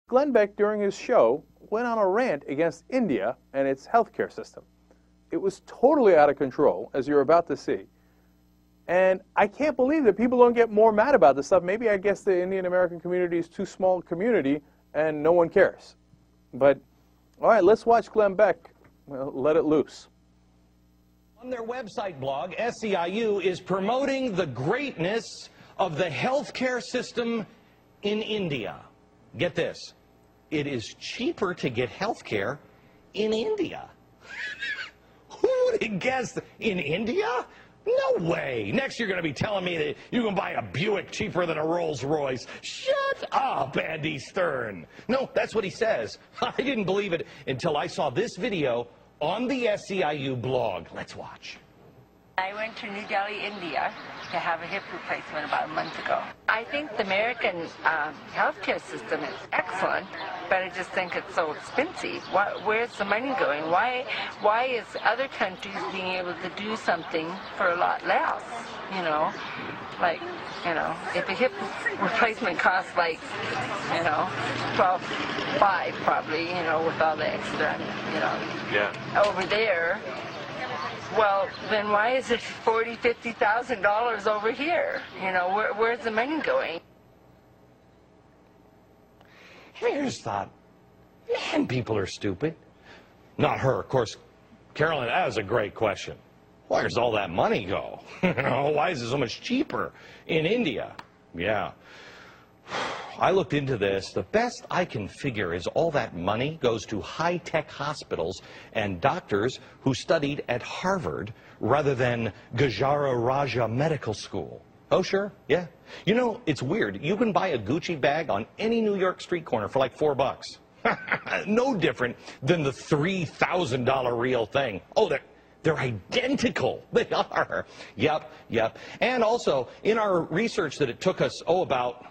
Glenn Beck, during his show, went on a rant against India and its healthcare system. It was totally out of control, as you're about to see. And I can't believe that people don't get more mad about this stuff. Maybe I guess the Indian American community is too small a community and no one cares. But, all right, let's watch Glenn Beck let it loose. On their website blog, SEIU is promoting the greatness of the healthcare system in India. Get this, it is cheaper to get healthcare in India. Who would have guessed in India? No way. Next you're going to be telling me that you can buy a Buick cheaper than a Rolls Royce. Shut up, Andy Stern. No, that's what he says. I didn't believe it until I saw this video on the SEIU blog. Let's watch. I went to New Delhi, India to have a hip replacement about a month ago. I think the American healthcare system is excellent, but I just think it's so expensive. Where's the money going? Why is other countries being able to do something for a lot less? You know, like, you know, if a hip replacement costs like, you know, $12,500 probably, you know, with all the extra, you know, yeah, over there. Well, then why is it $40,000, $50,000 over here? You know, where's the money going? Have you just thought, man, people are stupid? Not her, of course. Carolyn, that was a great question. Where does all that money go? You know, why is it so much cheaper in India? Yeah. I looked into this. The best I can figure is all that money goes to high-tech hospitals and doctors who studied at Harvard rather than Gajara Raja Medical School. Oh, sure, yeah. You know, it's weird. You can buy a Gucci bag on any New York street corner for like $4. No different than the $3,000 real thing. Oh, they're identical. They are. Yep. And also, in our research that it took us, about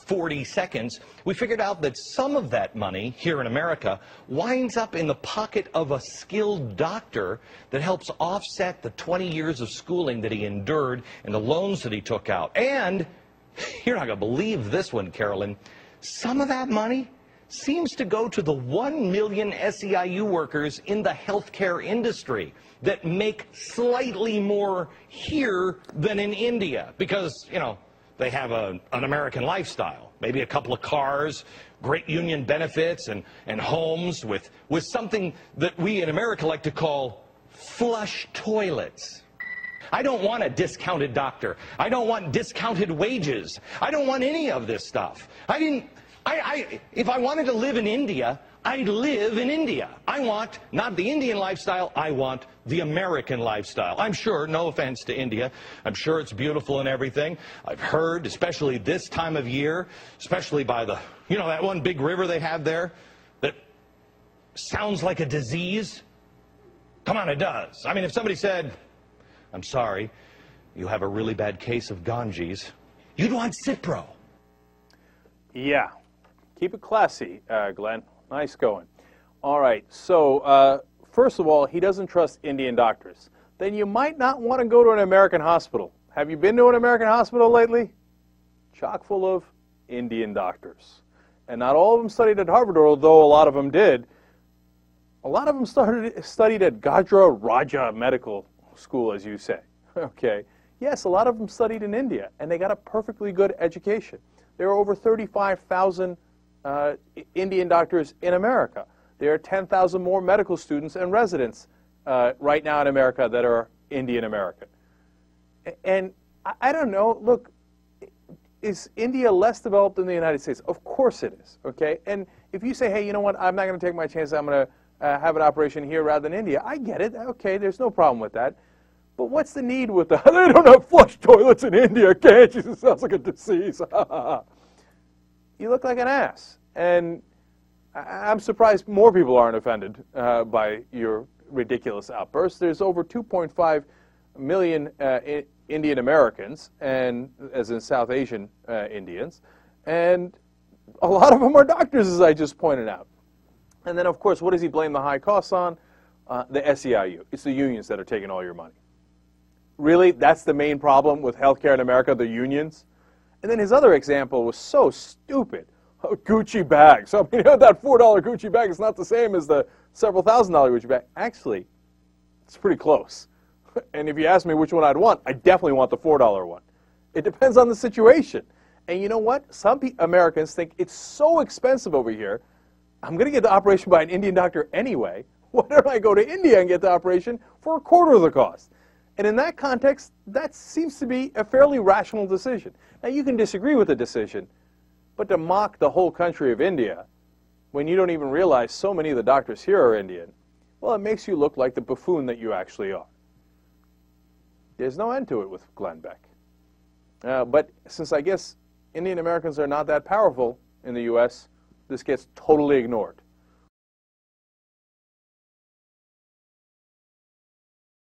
40 seconds, we figured out that some of that money here in America winds up in the pocket of a skilled doctor that helps offset the 20 years of schooling that he endured and the loans that he took out. And, you're not going to believe this one, Carolyn, some of that money seems to go to the 1 million SEIU workers in the healthcare industry that make slightly more here than in India because, you know, they have an American lifestyle, maybe a couple of cars, great union benefits, and homes with something that we in America like to call flush toilets. I don't want a discounted doctor. I don't want discounted wages. I don't want any of this stuff. If I wanted to live in India, I'd live in India. I want not the Indian lifestyle, I want the American lifestyle. I'm sure, no offense to India, I'm sure it's beautiful and everything. I've heard, especially this time of year, especially by the, you know, that one big river they have there that sounds like a disease. Come on, it does. I mean, if somebody said, I'm sorry, you have a really bad case of Ganges, you'd want Cipro. Yeah. Keep it classy, Glenn. Nice going. All right, so first of all, he doesn't trust Indian doctors. Then you might not want to go to an American hospital. Have you been to an American hospital lately? Chock full of Indian doctors. And not all of them studied at Harvard, although a lot of them did. A lot of them studied at Gajra Raja Medical School, as you say. Okay. Yes, a lot of them studied in India, and they got a perfectly good education. There are over 35,000 Indian doctors in America. There are 10,000 more medical students and residents right now in America that are Indian American. And I don't know, look, is India less developed than the United States? Of course it is, okay? And if you say, hey, you know what, I'm not going to take my chances, I'm going to have an operation here rather than India, I get it, okay, there's no problem with that. But what's the need with that? They don't have flush toilets in India, can't you? It sounds like a disease. You look like an ass. And I'm surprised more people aren't offended by your ridiculous outburst. There's over 2.5 million Indian Americans, and as in South Asian Indians, and a lot of them are doctors, as I just pointed out. And then, of course, what does he blame the high costs on? The SEIU. It's the unions that are taking all your money. Really? That's the main problem with healthcare in America, the unions? And then his other example was so stupid. Gucci bag. So, I mean, that $4 Gucci bag is not the same as the several $1,000 Gucci bag. Actually, it's pretty close. And if you ask me which one I'd want, I definitely want the $4 one. It depends on the situation. And you know what? Some Americans think it's so expensive over here, I'm going to get the operation by an Indian doctor anyway. Why don't I go to India and get the operation for a quarter of the cost? And in that context, that seems to be a fairly rational decision. Now, you can disagree with the decision, but to mock the whole country of India when you don't even realize so many of the doctors here are Indian, well, it makes you look like the buffoon that you actually are. There's no end to it with Glenn Beck. But since I guess Indian Americans are not that powerful in the U.S., this gets totally ignored.